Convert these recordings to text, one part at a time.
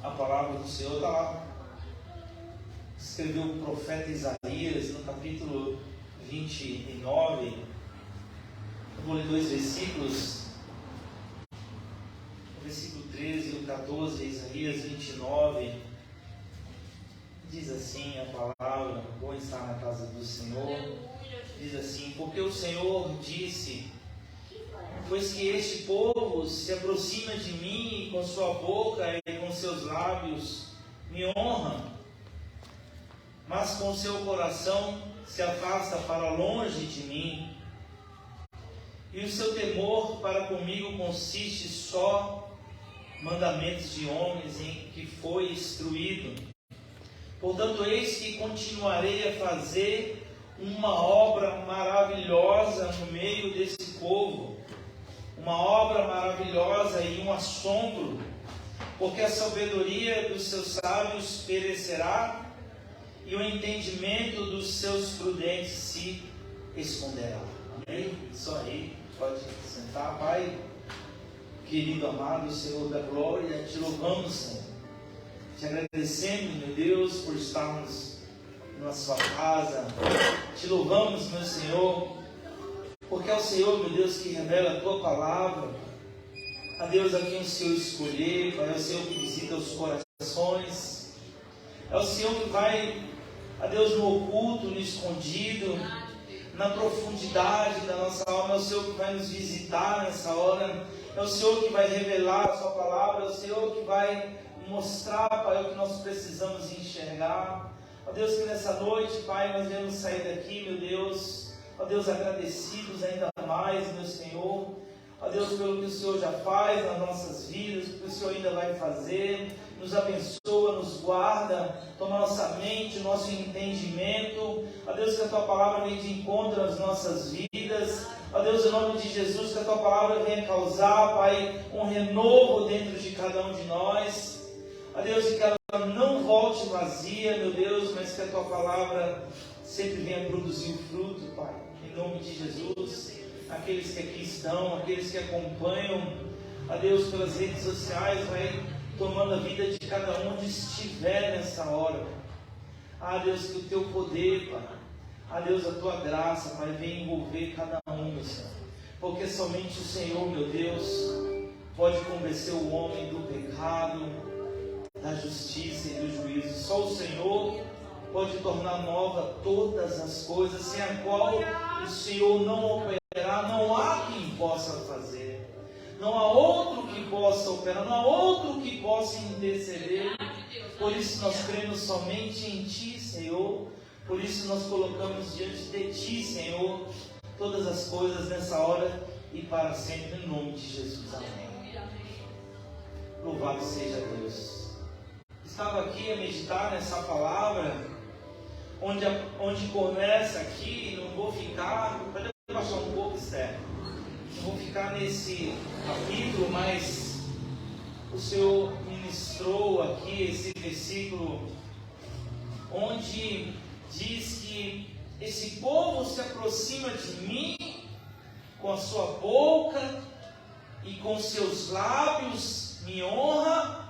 a palavra do Senhor está lá. Escreveu o profeta Isaías no capítulo 29. Eu vou ler 2 versículos. O versículo 13 e o 14 de Isaías 29. Diz assim a palavra: vou estar na casa do Senhor. Diz assim: porque o Senhor disse: pois que este povo se aproxima de mim e com sua boca e com seus lábios me honra, mas com seu coração se afasta para longe de mim, e o seu temor para comigo consiste só mandamentos de homens em que foi instruído. Portanto, eis que continuarei a fazer uma obra maravilhosa no meio desse povo, uma obra maravilhosa e um assombro, porque a sabedoria dos seus sábios perecerá e o entendimento dos seus prudentes se esconderá. Amém? Isso aí, pode sentar. Pai querido, amado Senhor da glória, te louvamos, Senhor, te agradecemos, meu Deus, por estarmos na sua casa. Te louvamos, meu Senhor, porque é o Senhor, meu Deus, que revela a tua palavra. A Deus a quem o Senhor escolher, Pai, é o Senhor que visita os corações. É o Senhor que vai, a Deus, no oculto, no escondido, na profundidade da nossa alma. É o Senhor que vai nos visitar nessa hora. É o Senhor que vai revelar a sua palavra. É o Senhor que vai mostrar, Pai, o que nós precisamos enxergar. Ó Deus, que nessa noite, Pai, nós devemos sair daqui, meu Deus, ó Deus, agradecidos ainda mais, meu Senhor, ó Deus, pelo que o Senhor já faz nas nossas vidas, pelo que o Senhor ainda vai fazer. Nos abençoa, nos guarda, toma nossa mente, nosso entendimento. Ó Deus, que a tua palavra venha de encontro às nossas vidas. Ó Deus, em nome de Jesus, que a tua palavra venha causar, Pai, um renovo dentro de cada um de nós. Ó Deus, que ela não volte vazia, meu Deus, mas que a tua palavra sempre venha produzir o fruto, Pai, em nome de Jesus. Aqueles que aqui estão, aqueles que acompanham, ó Deus, pelas redes sociais, vai tomando a vida de cada um onde estiver nessa hora. Ah, Deus, que o teu poder, Pai, ah, Deus, a tua graça, Pai, venha envolver cada um, meu Senhor, porque somente o Senhor, meu Deus, pode convencer o homem do pecado, da justiça e do juízo. Só o Senhor pode tornar nova todas as coisas, sem a qual o Senhor não operar, não há quem possa fazer, não há outro que possa operar, não há outro que possa interceder. Por isso nós cremos somente em Ti, Senhor. Por isso nós colocamos diante de Ti, Senhor, todas as coisas nessa hora e para sempre, em nome de Jesus. Amém. Louvado seja Deus. Estava aqui a meditar nessa palavra, onde começa aqui. Não vou ficar, pode baixar um pouco, Esther. Não vou ficar nesse capítulo, mas o Senhor ministrou aqui esse versículo, onde diz que esse povo se aproxima de mim com a sua boca e com seus lábios me honra,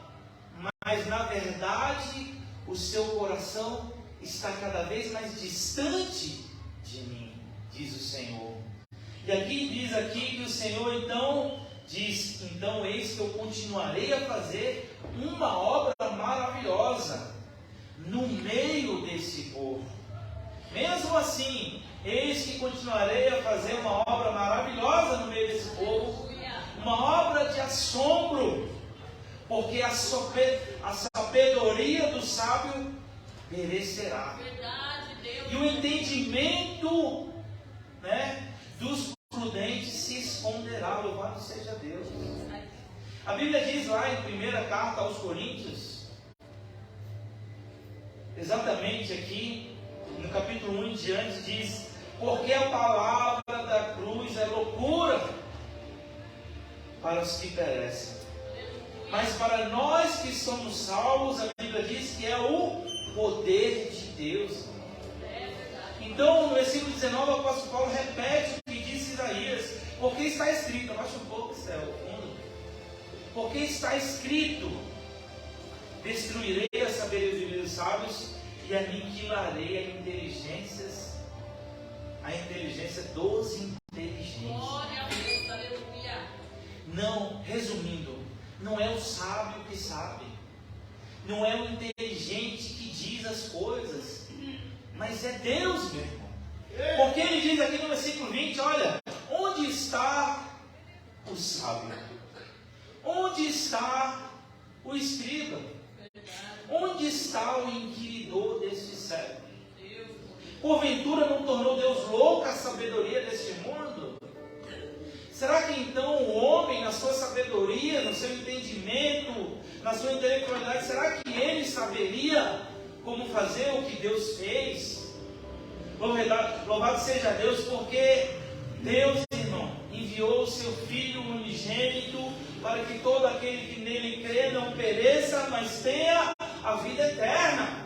mas na verdade o seu coração está cada vez mais distante de mim, diz o Senhor. E aqui diz aqui que o Senhor então diz: então eis que eu continuarei a fazer uma obra maravilhosa no meio desse povo. Mesmo assim, eis que continuarei a fazer uma obra maravilhosa no meio desse povo, uma obra de assombro, porque a sabedoria do sábio perecerá, e o entendimento, dos prudentes se esconderá. Louvado seja Deus. A Bíblia diz lá em 1ª carta aos Coríntios, exatamente aqui no capítulo 1 em diante, diz: porque a palavra da cruz é loucura para os que perecem, mas para nós que somos salvos, a Bíblia diz que é o poder de Deus. Então, no versículo 19, o apóstolo Paulo repete o que disse Isaías, porque está escrito, abaixa um pouco, céu, fundo, porque está escrito: destruirei a sabedoria dos sábios e aniquilarei a inteligência dos inteligentes. Glória a Deus, aleluia. Não, resumindo, não é o sábio que sabe, não é o inteligente que diz as coisas, mas é Deus, meu irmão. Porque ele diz aqui no versículo 20, olha, onde está o sábio? Onde está o escriba? Onde está o inquiridor deste século? Porventura não tornou Deus louca a sabedoria deste mundo? Será que então o homem, na sua sabedoria, no seu entendimento, na sua intelectualidade, será que ele saberia como fazer o que Deus fez? Louvado seja Deus, porque Deus, irmão, enviou o seu Filho unigênito para que todo aquele que nele crê não pereça, mas tenha a vida eterna.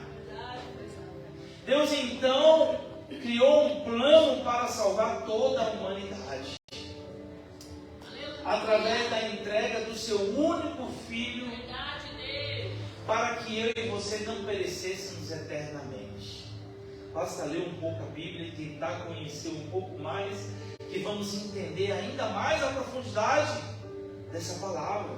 Deus então criou um plano para salvar toda a humanidade, através da entrega do seu único Filho, para que eu e você não perecêssemos eternamente. Basta ler um pouco a Bíblia e tentar conhecer um pouco mais, que vamos entender ainda mais a profundidade dessa palavra.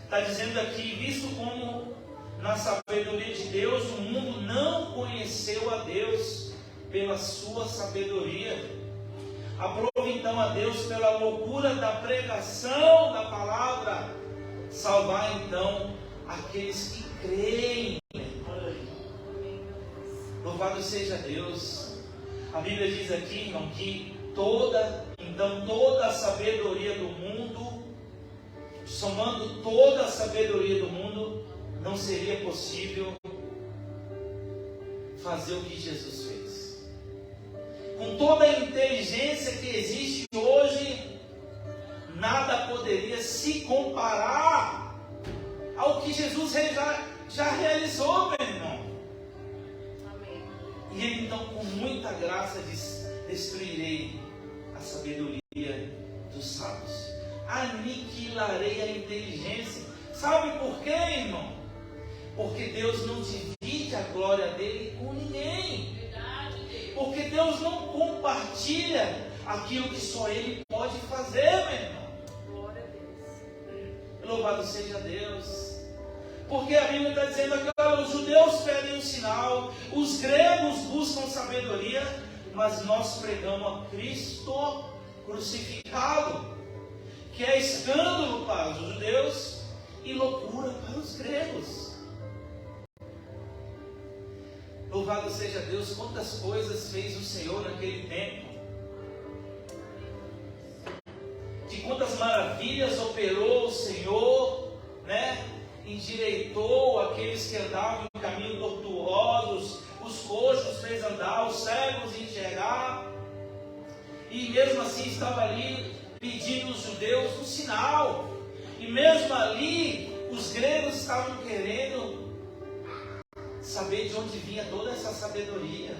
Está dizendo aqui, visto como na sabedoria de Deus o mundo não conheceu a Deus pela sua sabedoria. Aprove então a Deus pela loucura da pregação da palavra, salvar então aqueles que creem. Louvado seja Deus. A Bíblia diz aqui, irmão, que toda a sabedoria do mundo, somando toda a sabedoria do mundo, não seria possível fazer o que Jesus fez. Com toda a inteligência que existe hoje, nada poderia se comparar ao que Jesus já realizou, meu irmão. Amém. E ele então, com muita graça, diz: destruirei a sabedoria dos sábios, aniquilarei a inteligência. Sabe por quê, irmão? Porque Deus não divide a glória dele com ninguém. Verdade, Deus. Porque Deus não compartilha aquilo que só ele pode fazer, meu irmão. Glória a Deus. Louvado seja Deus. Porque a Bíblia está dizendo aqui, olha, os judeus pedem um sinal, os gregos buscam sabedoria, mas nós pregamos a Cristo crucificado, que é escândalo para os judeus e loucura para os gregos. Louvado seja Deus, quantas coisas fez o Senhor naquele tempo, de quantas maravilhas operou o Senhor, né? Endireitou aqueles que andavam em caminhos tortuosos, os coxos fez andar, os cegos enxergar, e mesmo assim estava ali pedindo os judeus um sinal, e mesmo ali os gregos estavam querendo saber de onde vinha toda essa sabedoria,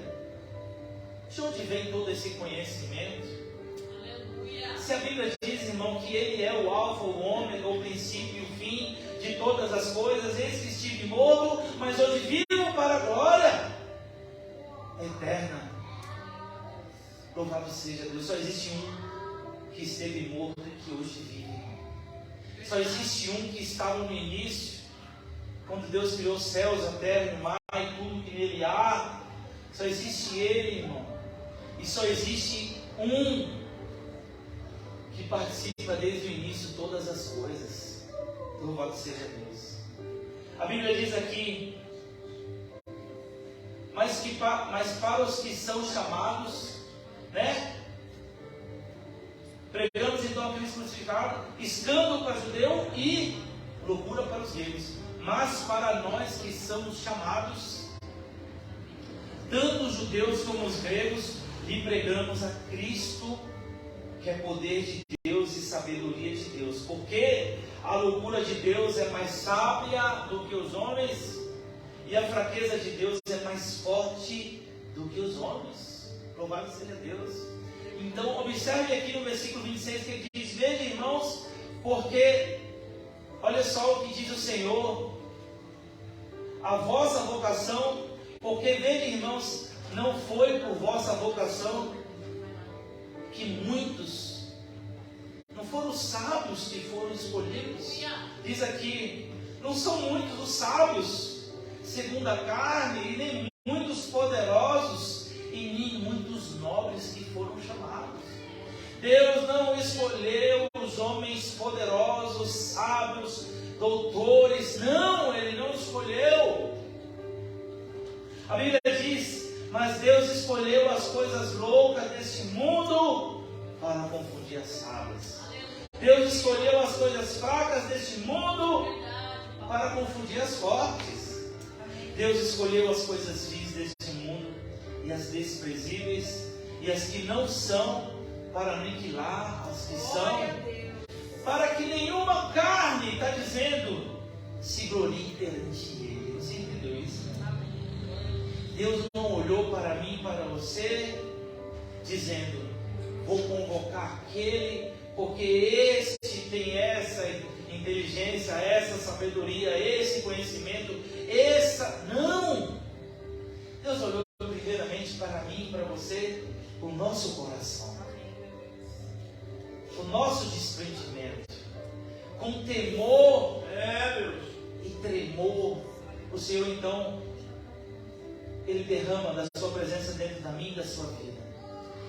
de onde vem todo esse conhecimento. Aleluia. Se a Bíblia diz, irmão, que Ele é o alfa, o ômega, o princípio e o fim de todas as coisas, eis que estive morto, mas hoje vivo para a glória eterna. Louvado seja Deus. Só existe um que esteve morto e que hoje vive. Só existe um que estava no início, quando Deus criou os céus, a terra, o mar e tudo que nele há. Só existe Ele, irmão. E só existe um que participa desde o início de todas as coisas. Louvado seja Deus. A Bíblia diz aqui: mas para os que são chamados, né? Pregamos então a Cristo crucificado, escândalo para o judeu e loucura para os gregos. Mas para nós que somos chamados, tanto os judeus como os gregos, lhe pregamos a Cristo, que é poder de Deus e sabedoria de Deus. Porque a loucura de Deus é mais sábia do que os homens, e a fraqueza de Deus é mais forte do que os homens. Louvado seja Deus. Então observe aqui no versículo 26 que ele diz: veja, irmãos, porque olha só o que diz o Senhor: a vossa vocação, porque vede, irmãos, não foi por vossa vocação que muitos, não foram os sábios que foram escolhidos. Diz aqui, não são muitos os sábios segundo a carne, e nem muitos poderosos, e nem muitos nobres que foram chamados. Deus não escolheu os homens poderosos, sábios, doutores. Não, Ele não escolheu. A Bíblia diz, mas Deus escolheu as coisas loucas deste mundo para confundir as sábias. Deus escolheu as coisas fracas deste mundo para confundir as fortes. Deus escolheu as coisas vis deste mundo e as desprezíveis e as que não são, para aniquilar as que são, para que nenhuma carne, está dizendo, se glorie perante Ele. Você entendeu isso? Deus não olhou para mim e para você, dizendo, vou convocar aquele, porque este tem essa inteligência, essa sabedoria, esse conhecimento, essa... Não! Deus olhou primeiramente para mim e para você, o nosso coração, o nosso desprendimento, com temor e tremor. O Senhor então, Ele derrama da sua presença dentro da minha e da sua vida.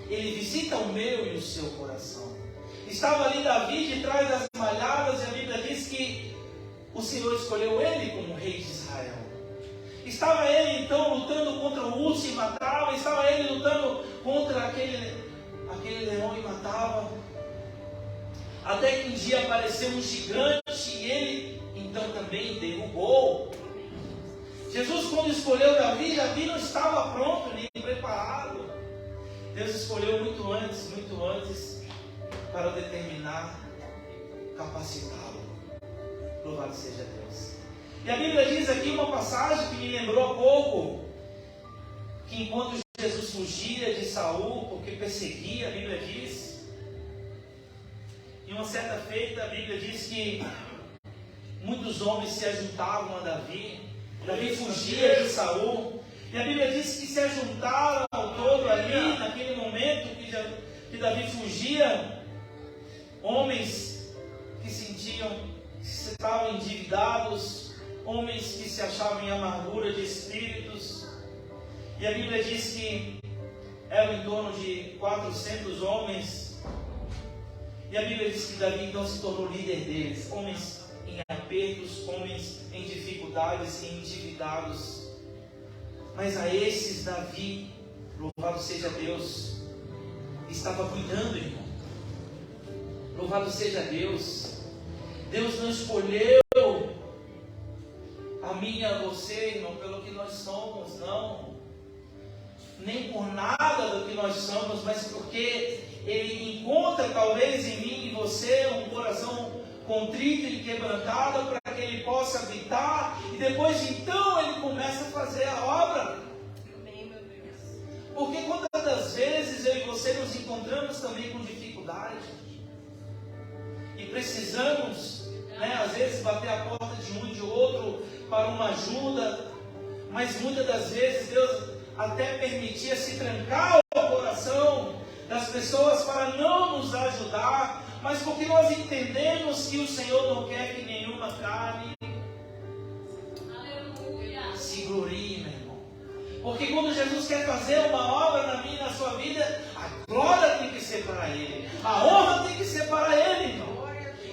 Ele visita o meu e o seu coração. Estava ali Davi de trás das malhadas, e a Bíblia diz que o Senhor escolheu ele como rei de Israel. Estava ele então lutando contra o urso e matava. Estava ele lutando contra aquele leão e matava. Até que um dia apareceu um gigante e ele então também derrubou. Jesus, quando escolheu Davi, Davi não estava pronto nem preparado. Deus escolheu muito antes para determinar, capacitá-lo. Louvado seja Deus. E a Bíblia diz aqui uma passagem que me lembrou há pouco, que enquanto Jesus fugia de Saul, porque perseguia, a Bíblia diz, em uma certa feita, a Bíblia diz que muitos homens se ajuntavam a Davi. Davi fugia de Saul, e a Bíblia diz que se ajuntaram ao todo ali, naquele momento que Davi fugia, homens que sentiam que estavam endividados, homens que se achavam em amargura de espíritos, e a Bíblia diz que eram em torno de 400 homens, e a Bíblia diz que Davi então se tornou líder deles, homens em apertos, homens em dificuldades e endividados. Mas a esses Davi, louvado seja Deus, estava cuidando, irmão. Louvado seja Deus. Deus não escolheu a mim e a você, irmão, pelo que nós somos, não. Nem por nada do que nós somos, mas porque Ele encontra talvez em mim e você um coração contrito e quebrantado, para que Ele possa habitar, e depois então Ele começa a fazer a obra. Amém, meu Deus. Porque quantas das vezes eu e você nos encontramos também com dificuldade, e precisamos, às vezes bater a porta de um e de outro para uma ajuda, mas muitas das vezes Deus até permitia se trancar o coração das pessoas para não nos ajudar, mas porque nós entendemos que o Senhor não quer que nenhuma carne se glorie, meu irmão. Porque quando Jesus quer fazer uma obra na minha e na sua vida, a glória tem que ser para Ele, a honra tem que ser para Ele, irmão.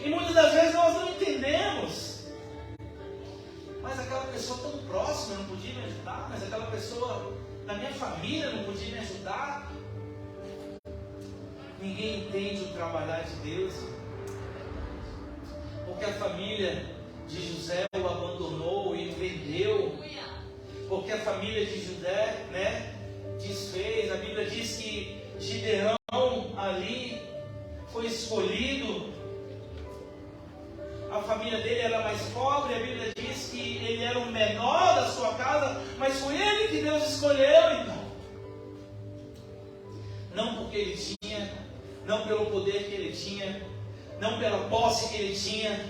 E muitas das vezes nós não entendemos. Mas aquela pessoa tão próxima não podia me ajudar, mas aquela pessoa da minha família não podia me ajudar. Ninguém entende o trabalhar de Deus, porque a família de José o abandonou e o vendeu, porque a família de Judá, desfez. A Bíblia diz que Gideão ali foi escolhido. A família dele era mais pobre, a Bíblia diz que ele era o menor da sua casa, mas foi ele que Deus escolheu, então. Não porque ele tinha, não pelo poder que ele tinha, não pela posse que ele tinha,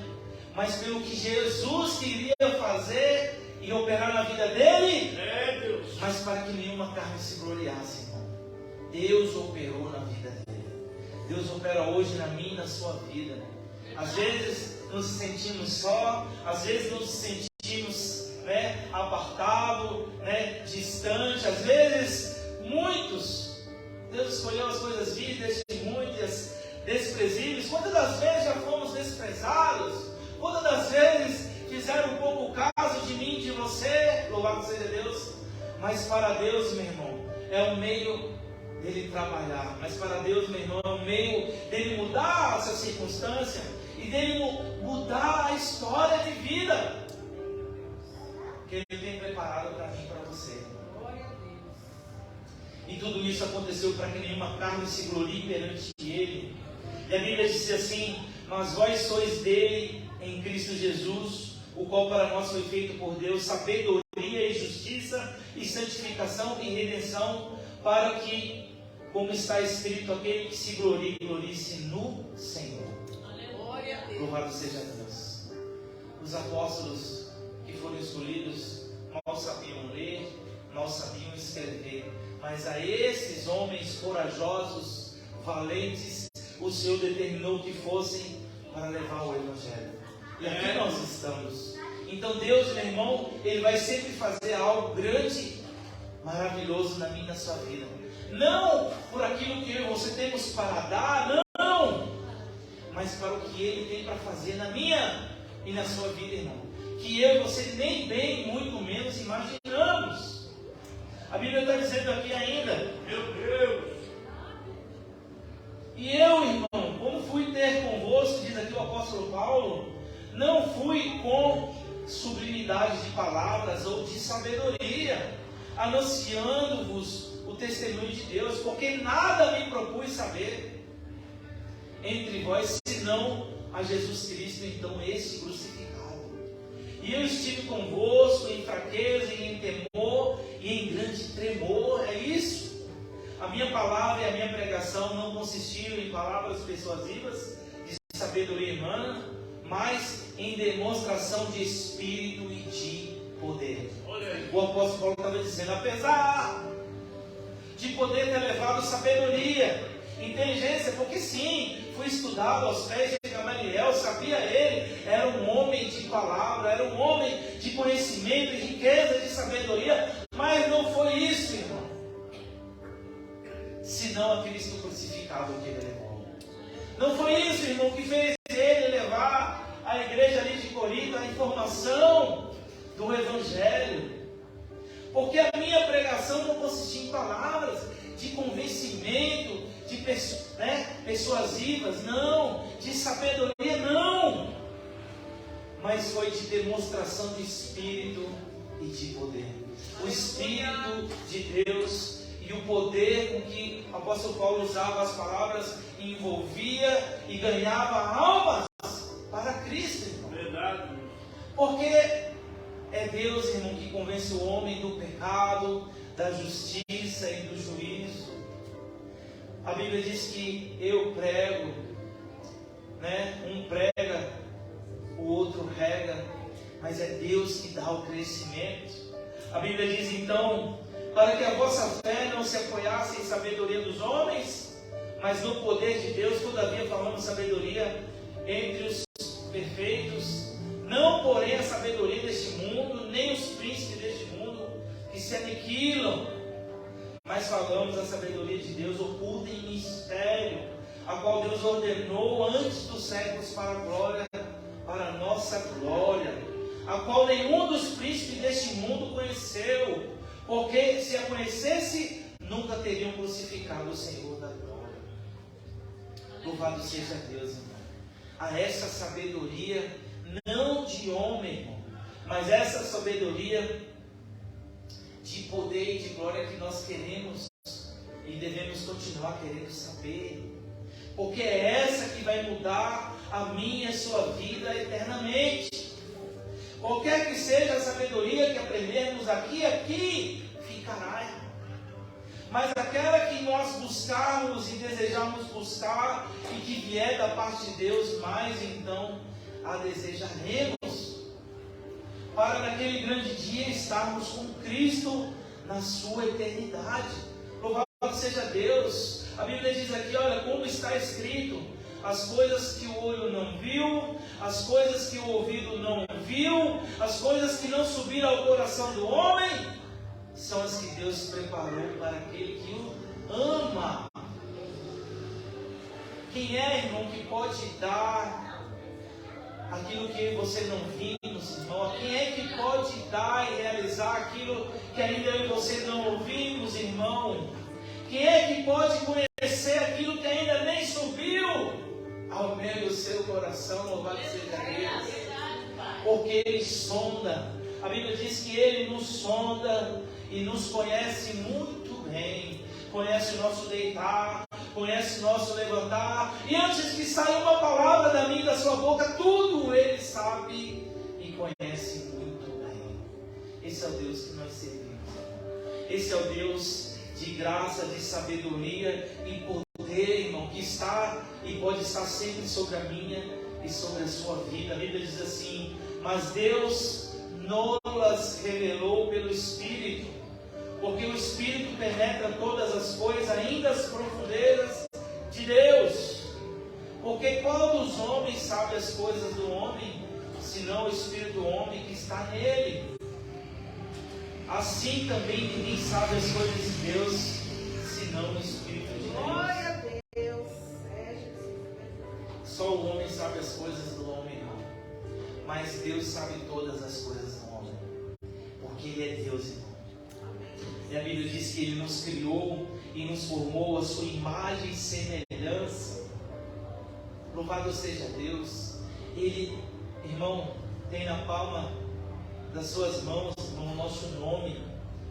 mas pelo que Jesus queria fazer e e operar na vida dele, Deus. mas para que nenhuma carne se gloriasse, irmão. Deus operou na vida dele. Deus opera hoje na minha e na sua vida. Às vezes nos sentimos só, às vezes nos sentimos apartado, distante. Às vezes, Deus escolheu as coisasvis, desde muitas desprezíveis. Quantas das vezes já fomos desprezados? Quantas das vezes fizeram um pouco caso de mim, de você? Louvado seja Deus. Mas para Deus, meu irmão, é um meio dele trabalhar. Mas para Deus, meu irmão, é um meio dele mudar essa circunstância e dele mudar a história de vida que ele tem preparado para mim e para você. Glória a Deus. E tudo isso aconteceu para que nenhuma carne se glorie perante ele. E a Bíblia diz assim: mas vós sois dele em Cristo Jesus, o qual para nós foi feito por Deus sabedoria e justiça e santificação e redenção, para que, como está escrito, aquele que se glorie-se no Senhor. Glória a Deus. Louvado seja Deus. Os apóstolos que foram escolhidos mal sabiam ler, mal sabiam escrever, mas a esses homens corajosos, valentes, o Senhor determinou que fossem para levar o Evangelho. E aqui nós estamos. Então Deus, meu irmão, Ele vai sempre fazer algo grande, maravilhoso na minha e na sua vida. Não por aquilo que eu e você temos para dar, não, mas para o que Ele tem para fazer na minha e na sua vida, irmão. Que eu e você nem bem, muito menos imaginamos. A Bíblia está dizendo aqui ainda, Meu Deus. e eu, irmão, como fui ter convosco, diz aqui o apóstolo Paulo, não fui com sublimidade de palavras ou de sabedoria, anunciando-vos o testemunho de Deus, porque nada me propus saber entre vós, senão a Jesus Cristo, então este crucificado. E eu estive convosco em fraqueza e em temor e em grande tremor. É isso. A minha palavra e a minha pregação não consistiram em palavras persuasivas de sabedoria humana, mas em demonstração de espírito e de poder. O apóstolo Paulo estava dizendo: apesar de poder ter levado sabedoria, inteligência, porque sim, fui estudado aos pés de Gamaliel, sabia ele, era um homem de palavra, era um homem de conhecimento, de riqueza, de sabedoria, mas não foi isso, irmão, senão a Cristo crucificado que ele levou. Não foi isso, irmão, que fez ele levar a igreja ali de Corinto a informação do Evangelho, porque a minha pregação não consistia em palavras de convencimento, de persuasivas, não, de sabedoria, não, mas foi de demonstração de Espírito e de poder. O Espírito de Deus e o poder com que o apóstolo Paulo usava as palavras envolvia e ganhava almas para Cristo, irmão. Verdade. Porque é Deus, irmão, que convence o homem do pecado, da justiça e do juízo. A Bíblia diz que eu prego, um prega, o outro rega, mas é Deus que dá o crescimento. A Bíblia diz então, para que a vossa fé não se apoiasse em sabedoria dos homens, mas no poder de Deus. Todavia falamos sabedoria entre os perfeitos, não porém a sabedoria deste mundo, nem os príncipes deste mundo, que se aniquilam, mas falamos a sabedoria de Deus oculta em mistério, a qual Deus ordenou antes dos séculos para a glória, para a nossa glória, a qual nenhum dos príncipes deste mundo conheceu, porque se a conhecesse, nunca teriam crucificado o Senhor da glória. Louvado seja Deus, irmão. A essa sabedoria, não de homem, irmão, mas essa sabedoria de poder e de glória que nós queremos e devemos continuar querendo saber, porque é essa que vai mudar a minha e a sua vida eternamente. Qualquer que seja a sabedoria que aprendermos aqui ficará, irmão. Mas aquela que nós buscarmos e desejarmos buscar e que vier da parte de Deus, mais então a desejaremos. para naquele grande dia estarmos com Cristo na sua eternidade. Louvado seja Deus. A Bíblia diz aqui, olha, como está escrito: as coisas que o olho não viu, as coisas que o ouvido não viu, as coisas que não subiram ao coração do homem, são as que Deus preparou para aquele que o ama. Quem é, irmão, que pode dar aquilo que você não vimos, irmão? Quem é que pode dar e realizar aquilo que ainda eu e você não ouvimos, irmão? Quem é que pode conhecer aquilo que ainda nem subiu ao meio do seu coração? Louvado seja Deus. Porque Ele sonda. A Bíblia diz que Ele nos sonda e nos conhece muito bem. Conhece o nosso deitar, conhece o nosso levantar. E antes que saia uma palavra da minha e da sua boca, tudo Ele sabe e conhece muito bem. Esse é o Deus que nós servimos. Esse é o Deus de graça, de sabedoria e poder, irmão, que está e pode estar sempre sobre a minha e sobre a sua vida. A Bíblia diz assim: mas Deus nos revelou pelo Espírito, porque o Espírito penetra todas as coisas, ainda as profundezas de Deus. Porque qual dos homens sabe as coisas do homem, senão o Espírito do homem que está nele? Assim também ninguém sabe as coisas de Deus, senão o Espírito de Deus. Glória a Deus. Só o homem sabe as coisas do homem, irmão. Mas Deus sabe todas as coisas do homem, porque Ele é Deus, irmão. E a Bíblia diz que Ele nos criou e nos formou a sua imagem e semelhança. Louvado seja Deus. Ele, irmão, tem na palma das suas mãos o nosso nome.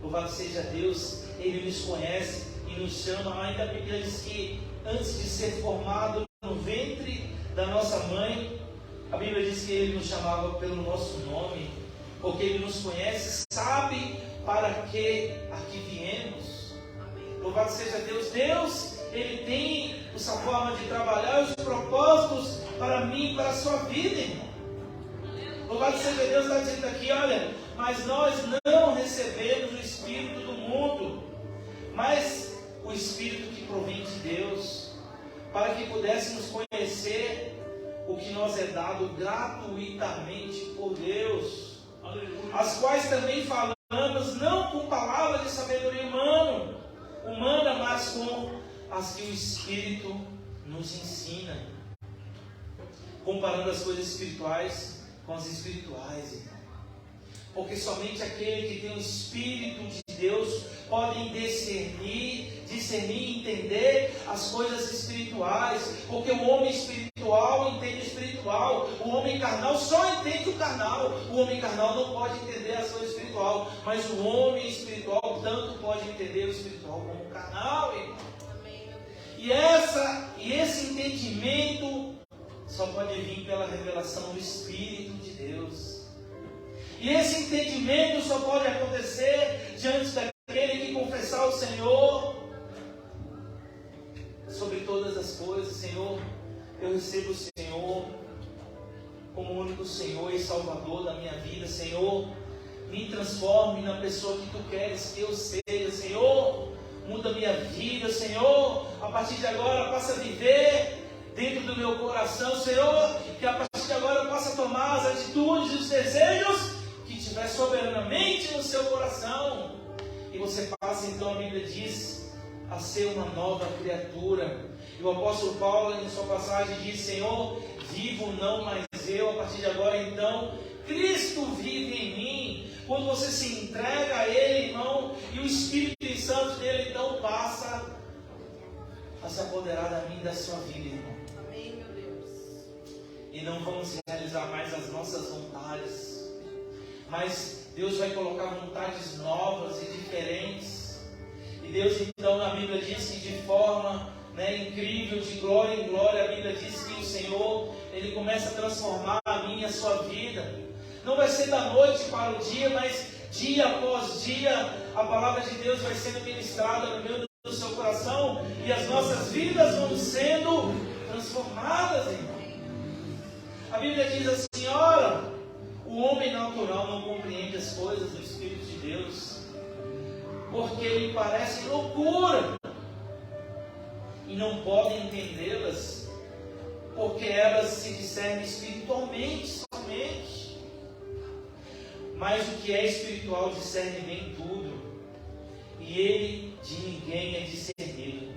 Louvado seja Deus. Ele nos conhece e nos chama. Ainda a Bíblia diz que antes de ser formado no ventre da nossa mãe, a Bíblia diz que Ele nos chamava pelo nosso nome, porque Ele nos conhece, sabe para que aqui viemos. Louvado seja Deus. Deus, Ele tem essa forma de trabalhar os propósitos para mim e para a sua vida, irmão. Louvado seja Deus. Está dizendo aqui, olha, mas nós não recebemos o Espírito do mundo, mas o Espírito que provém de Deus, para que pudéssemos conhecer o que nos é dado gratuitamente por Deus, as quais também falamos não com palavras de sabedoria humana, mas com as que o Espírito nos ensina, comparando as coisas espirituais com as espirituais, irmão. Porque somente aquele que tem o Espírito de Deus podem discernir e entender as coisas espirituais. Porque o homem espiritual entende o espiritual, o homem carnal só entende o carnal. O homem carnal não pode entender as coisas espiritual, mas o homem espiritual tanto pode entender o espiritual como o carnal, irmão. E esse entendimento só pode vir pela revelação do Espírito de Deus. E esse entendimento só pode acontecer diante daquele que confessar o Senhor sobre todas as coisas. Senhor, eu recebo o Senhor como o único Senhor e Salvador da minha vida. Senhor, me transforme na pessoa que Tu queres que eu seja. Senhor, muda minha vida. Senhor, a partir de agora passa a viver dentro do meu coração. Senhor, que a partir de agora eu possa tomar as atitudes e os desejos que tiver soberanamente no seu coração. E você passa, então, a Bíblia diz, a ser uma nova criatura. E o apóstolo Paulo, em sua passagem, diz: Senhor, vivo não mais eu, a partir de agora, então, Cristo vive em mim. Quando você se entrega a Ele, irmão, e o Espírito Santo dele, então, passa a se apoderar da minha e da sua vida, irmão. Amém, meu Deus. E não vamos realizar mais as nossas vontades, mas Deus vai colocar vontades novas e diferentes. E Deus, então, na Bíblia diz que de forma incrível, de glória em glória, a Bíblia diz que o Senhor, Ele começa a transformar a minha e a sua vida. Não vai ser da noite para o dia, mas dia após dia, a palavra de Deus vai sendo ministrada no meio do seu coração, e as nossas vidas vão sendo transformadas, irmão. A Bíblia diz assim: ora, o O homem natural não compreende as coisas do Espírito de Deus, porque lhe parecem loucura, e não podem entendê-las, porque elas se discernem espiritualmente somente. Mas o que é espiritual discerne bem tudo, e ele de ninguém é discernido.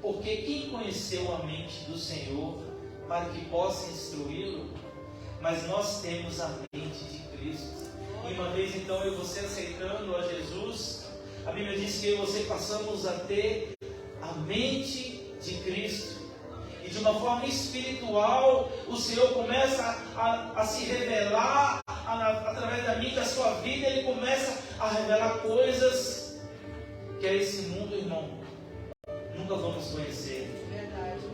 Porque quem conheceu a mente do Senhor para que possa instruí-lo? Mas nós temos a mente de Cristo. E uma vez então eu e você aceitando a Jesus, a Bíblia diz que eu e você passamos a ter a mente de Cristo. E de uma forma espiritual, o Senhor começa a se revelar através da mente, da sua vida. Ele começa a revelar coisas que é esse mundo, irmão, nunca vamos conhecer. Verdade.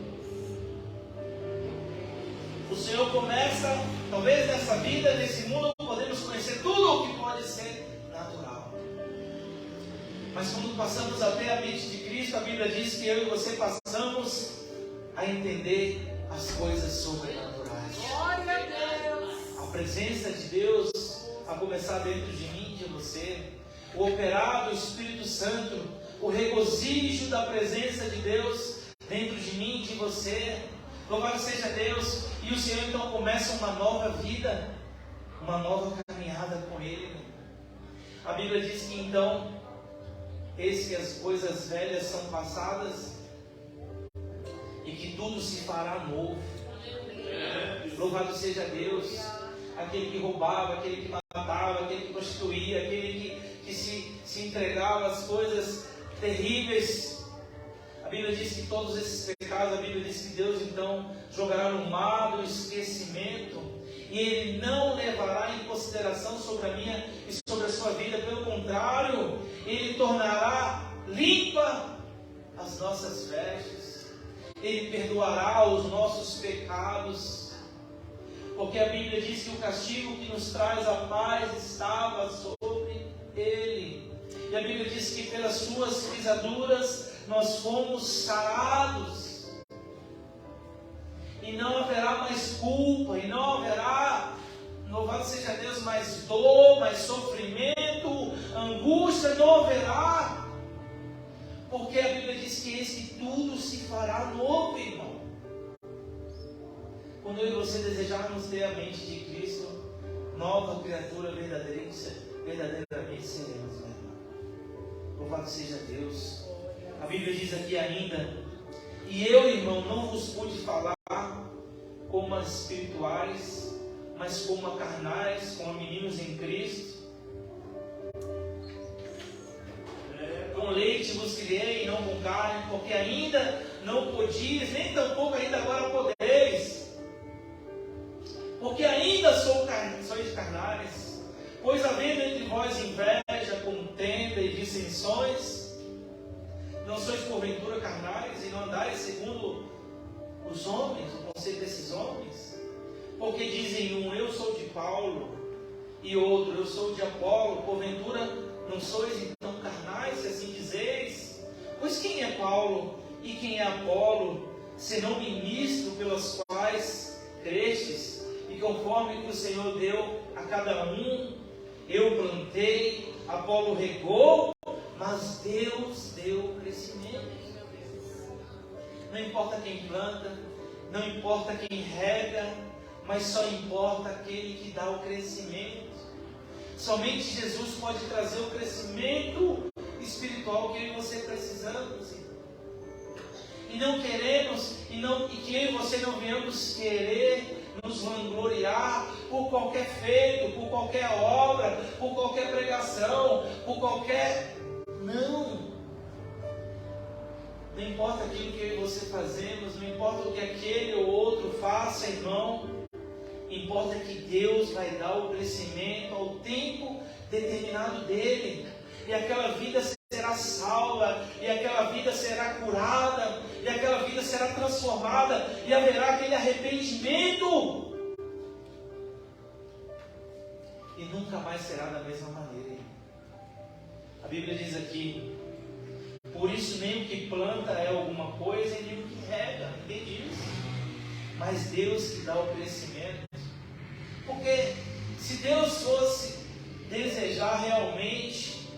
O Senhor começa, talvez nessa vida, nesse mundo, podemos conhecer tudo o que pode ser natural. Mas quando passamos a ter a mente de Cristo, a Bíblia diz que eu e você passamos a entender as coisas sobrenaturais. Glória a Deus. A presença de Deus a começar dentro de mim e de você. O operar do Espírito Santo, o regozijo da presença de Deus dentro de mim e de você. Louvado seja Deus. E o Senhor então começa uma nova vida, uma nova caminhada com Ele. A Bíblia diz que então, eis que as coisas velhas são passadas e que tudo se fará novo. Louvado seja Deus. Aquele que roubava, aquele que matava, aquele que prostituía, aquele que se entregava às coisas terríveis. A Bíblia diz que todos esses pecados, a Bíblia diz que Deus então jogará no mar do esquecimento, e Ele não levará em consideração sobre a minha e sobre a sua vida. Pelo contrário, Ele tornará limpa as nossas vestes, Ele perdoará os nossos pecados. Porque a Bíblia diz que o castigo que nos traz a paz estava sobre Ele. E a Bíblia diz que pelas suas pisaduras nós fomos sarados. E não haverá mais culpa, e não haverá, louvado seja Deus, mais dor, mais sofrimento, angústia, não haverá. Porque a Bíblia diz que eis que tudo se fará novo, irmão. Quando eu e você desejarmos ter a mente de Cristo, nova criatura verdadeiramente seremos, meu irmão. Louvado seja Deus. A Bíblia diz aqui ainda: e eu, irmão, não vos pude falar como a espirituais, mas como a carnais, como a meninos em Cristo. Com leite vos criei, e não com carne, porque ainda não podias, nem tampouco ainda agora podeis. Porque ainda sois carnais, pois havendo entre vós inveja, contenda e dissensões, não sois porventura carnais e não andais segundo os homens, o conselho desses homens? Porque dizem um, eu sou de Paulo, e outro, eu sou de Apolo. Porventura não sois então carnais, se assim dizeis? Pois quem é Paulo e quem é Apolo, senão ministro pelos quais crestes? E conforme que o Senhor deu a cada um, eu plantei, Apolo regou, mas Deus deu o crescimento. Não importa quem planta, não importa quem rega, mas só importa aquele que dá o crescimento. Somente Jesus pode trazer o crescimento espiritual que eu e você precisamos. E não queremos, e que eu e você não venhamos querer nos vangloriar por qualquer feito, por qualquer obra, por qualquer pregação, por qualquer... Não importa aquilo que eu e você fazemos, não importa o que aquele ou outro faça, irmão. Importa que Deus vai dar o crescimento ao tempo determinado dele. E aquela vida será salva, e aquela vida será curada, e aquela vida será transformada, e haverá aquele arrependimento. E nunca mais será da mesma maneira. A Bíblia diz aqui: por isso nem o que planta é alguma coisa, e nem o que rega, ninguém diz. Mas Deus que dá o crescimento. Porque Se Deus fosse desejar realmente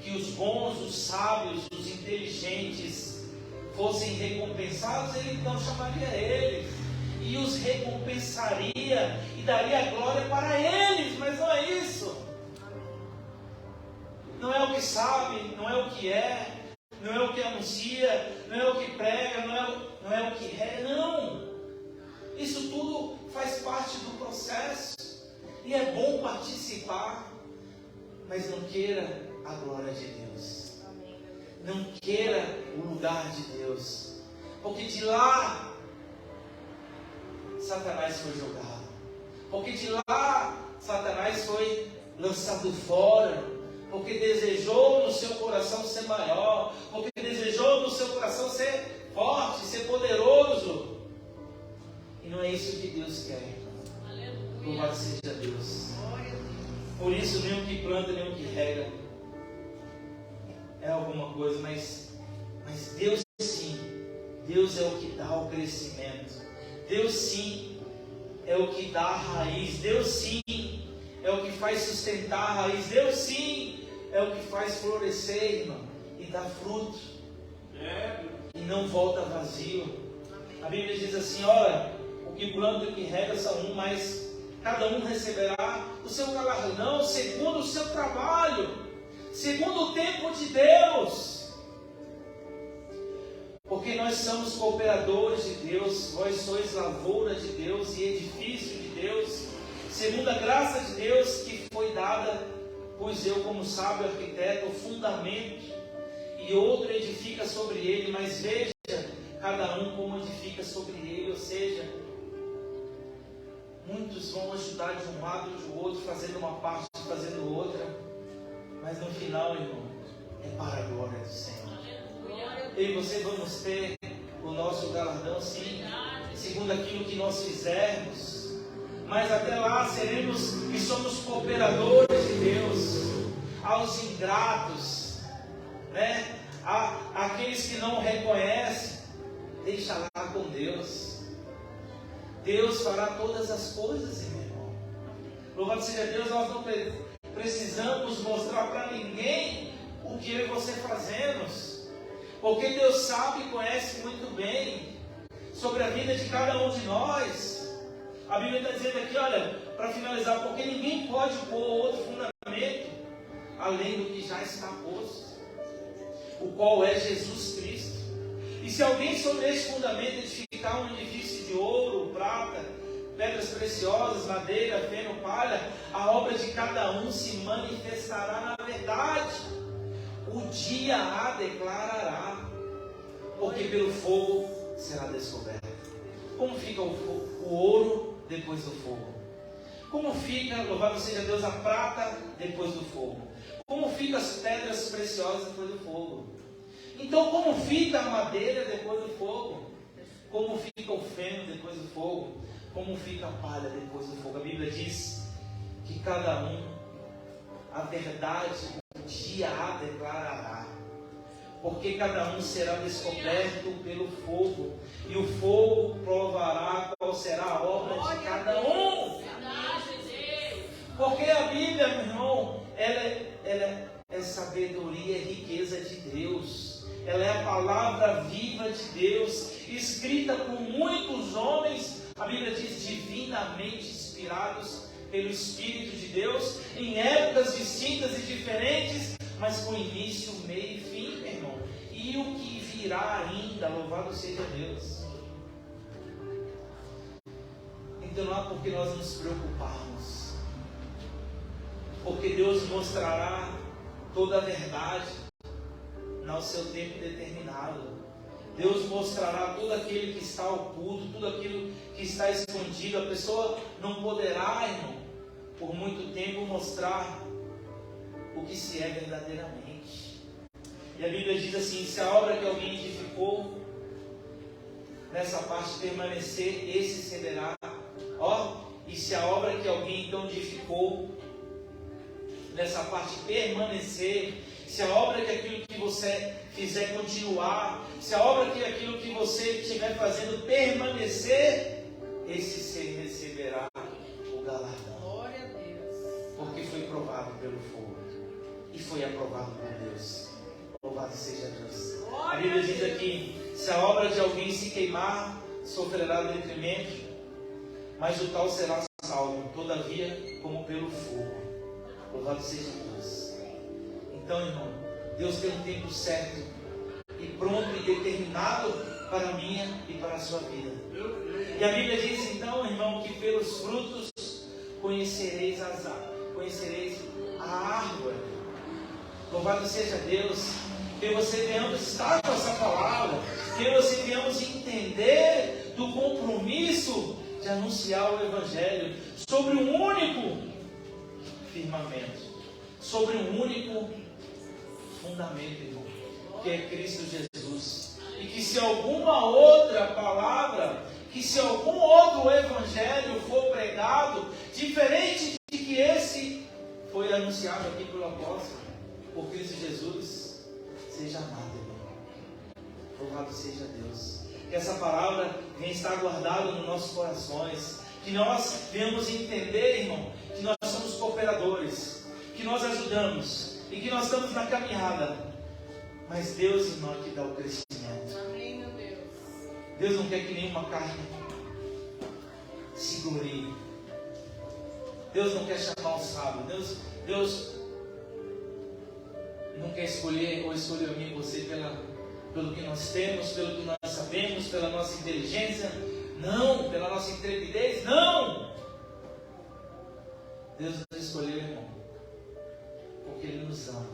que os bons, os sábios, os inteligentes fossem recompensados, Ele então chamaria eles e os recompensaria e daria glória para eles, mas não é isso. Não é o que sabe, não é o que é, não é o que anuncia, não é o que prega, não é o que é, não. Isso tudo faz parte do processo e é bom participar, mas não queira a glória de Deus. Não queira o lugar de Deus, porque de lá Satanás foi jogado, porque de lá Satanás foi lançado fora, porque desejou no seu coração ser maior, porque desejou no seu coração ser forte, ser poderoso. E não é isso que Deus quer. Louvado seja Deus. Por isso, nem o que planta, nem o que rega é alguma coisa, mas Deus sim, Deus é o que dá o crescimento. Deus sim é o que dá a raiz. Deus sim é o que faz sustentar a raiz. Deus sim é o que faz florescer, irmão, e dar fruto. E não volta vazio. A Bíblia diz assim: olha, o que planta e o que rega são um, mas cada um receberá o seu galardão segundo o seu trabalho, segundo o tempo de Deus. Porque nós somos cooperadores de Deus, vós sois lavoura de Deus e edifício de Deus, segundo a graça de Deus que foi dada, pois eu, como sábio arquiteto, o fundamento, e outro edifica sobre ele, mas veja, cada um como edifica sobre ele. Ou seja, muitos vão ajudar de um lado e do outro, fazendo uma parte, fazendo outra, mas no final, irmão, é para a glória do Senhor. Eu e você vamos ter o nosso galardão, sim, segundo aquilo que nós fizermos, mas até lá seremos e somos cooperadores de Deus. Aos ingratos, né? Aqueles que não reconhecem, deixa lá com Deus. Deus fará todas as coisas, meu irmão. Louvado seja Deus. Nós não precisamos mostrar para ninguém o que eu e você fazemos, porque Deus sabe e conhece muito bem sobre a vida de cada um de nós. A Bíblia está dizendo aqui, olha, para finalizar, porque ninguém pode pôr outro fundamento além do que já está posto, o qual é Jesus Cristo. E se alguém sobre esse fundamento edificar um edifício de ouro, prata, pedras preciosas, madeira, feno, palha, a obra de cada um se manifestará na verdade. O dia a declarará, porque pelo fogo será descoberto. Como fica o ouro depois do fogo? Como fica, louvado seja Deus, a prata depois do fogo? Como ficam as pedras preciosas depois do fogo? Então, como fica a madeira depois do fogo? Como fica o feno depois do fogo? Como fica a palha depois do fogo? A Bíblia diz que cada um, a verdade, o dia a declarará. Porque cada um será descoberto pelo fogo, e o fogo provará qual será a obra de cada um. Porque a Bíblia, meu irmão, ela é sabedoria e riqueza de Deus. Ela é a palavra viva de Deus, escrita por muitos homens, a Bíblia diz, divinamente inspirados pelo Espírito de Deus, em épocas distintas e diferentes, mas com início, meio e fim, meu irmão. E o que virá ainda, louvado seja Deus. Então não há por que nós nos preocuparmos, porque Deus mostrará toda a verdade no seu tempo determinado. Deus mostrará tudo aquilo que está oculto, tudo aquilo que está escondido. A pessoa não poderá, irmão, por muito tempo mostrar o que se é verdadeiramente. E a Bíblia diz assim: se a obra que alguém edificou nessa parte permanecer, esse cederá. E se a obra que alguém então edificou nessa parte permanecer, se a obra que aquilo que você fizer continuar, se a obra que aquilo que você estiver fazendo permanecer, esse ser receberá o galardão. provado pelo fogo e foi aprovado por Deus. Louvado seja Deus. A Bíblia diz aqui: se a obra de alguém se queimar, sofrerá detrimento, mas o tal será salvo, todavia, como pelo fogo. Louvado seja Deus. Então, irmão, Deus tem um tempo certo e pronto e determinado para a minha e para a sua vida. E a Bíblia diz então, irmão, que pelos frutos conhecereis a árvore. Louvado seja Deus. Que você venhamos estar com essa palavra, que você venhamos entender do compromisso de anunciar o Evangelho sobre um único firmamento, sobre um único fundamento, irmão, que é Cristo Jesus. E que se alguma outra palavra, que se algum outro Evangelho for pregado, diferente de que esse foi anunciado aqui pelo apóstolo, por Cristo Jesus, seja amado, irmão. Louvado seja Deus. Que essa palavra venha estar guardada nos nossos corações. Que nós venhamos entender, irmão, que nós somos cooperadores, que nós ajudamos e que nós estamos na caminhada. Mas Deus, irmão, é que dá o crescimento. Amém, meu Deus. Deus não quer que nenhuma carne se glorie. Deus não quer chamar o sábio. Deus não quer escolher ou escolher a mim e você pelo que nós temos, pelo que nós sabemos, pela nossa inteligência. Não, pela nossa intrepidez. Não! Deus nos escolheu, irmão, porque Ele nos ama.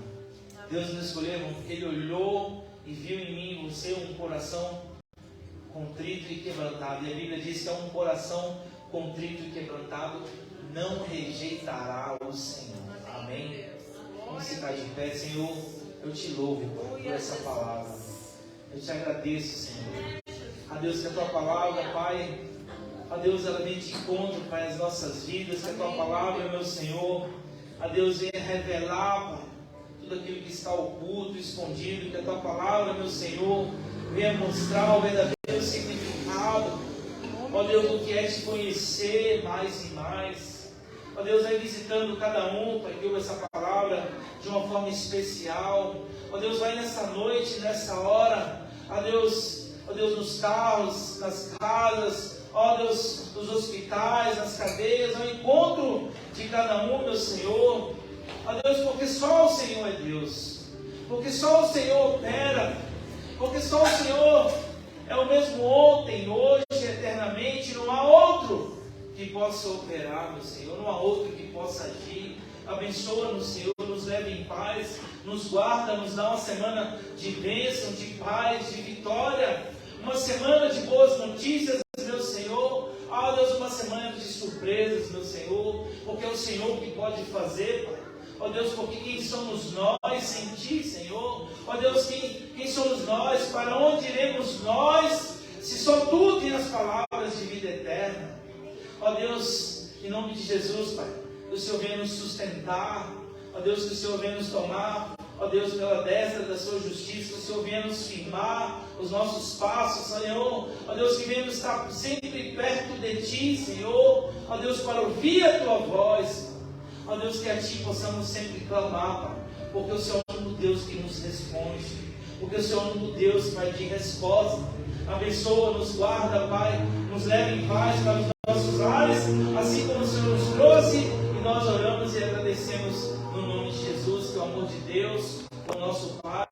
Deus nos escolheu, irmão, porque Ele olhou e viu em mim e você um coração contrito e quebrantado. E a Bíblia diz que é um coração contrito e quebrantado não rejeitará o Senhor. Amém? Vamos ficar de pé. Senhor, eu te louvo, Pai, por essa palavra. Eu te agradeço, Senhor. A Deus, que a tua palavra, Pai, a Deus, ela vem de encontro, Pai, as nossas vidas. Que a tua palavra, meu Senhor, a Deus, venha revelar, Pai, tudo aquilo que está oculto, escondido. Que a tua palavra, meu Senhor, venha mostrar o verdadeiro significado, ó Deus, do que é te conhecer mais e mais. Ó Deus, vai visitando cada um, Pai, que ouve essa palavra de uma forma especial. Ó Deus, vai nessa noite, nessa hora, ó Deus, nos carros, nas casas, ó Deus, nos hospitais, nas cadeias, ao encontro de cada um, meu Senhor. Ó Deus, porque só o Senhor é Deus, porque só o Senhor opera, porque só o Senhor é o mesmo ontem, hoje, eternamente. Não há outro que possa operar, meu Senhor, não há outro que possa agir. Abençoa-nos, Senhor, nos leve em paz, nos guarda, nos dá uma semana de bênção, de paz, de vitória, uma semana de boas notícias, meu Senhor. Ah, Deus, uma semana de surpresas, meu Senhor, porque é o Senhor que pode fazer, Pai. Ó Deus, porque quem somos nós sem Ti, Senhor? Ó Deus, quem somos nós? Para onde iremos nós, se só Tu tens as palavras de vida eterna? Ó Deus, em nome de Jesus, Pai, que o Senhor venha nos sustentar. Ó Deus, que o Senhor venha nos tomar, ó Deus, pela destra da sua justiça. Que o Senhor venha nos firmar os nossos passos, Senhor. Ó Deus, que venha nos estar sempre perto de Ti, Senhor. Ó Deus, para ouvir a Tua voz. Ó Deus, que a Ti possamos sempre clamar, Pai, porque o Senhor é o único Deus que nos responde, porque o Senhor é o único Deus, Pai, de resposta. Abençoa, nos guarda, Pai, nos leve em paz para os nossos lares, assim como o Senhor nos trouxe, e nós oramos e agradecemos no nome de Jesus, que é o amor de Deus, o nosso Pai.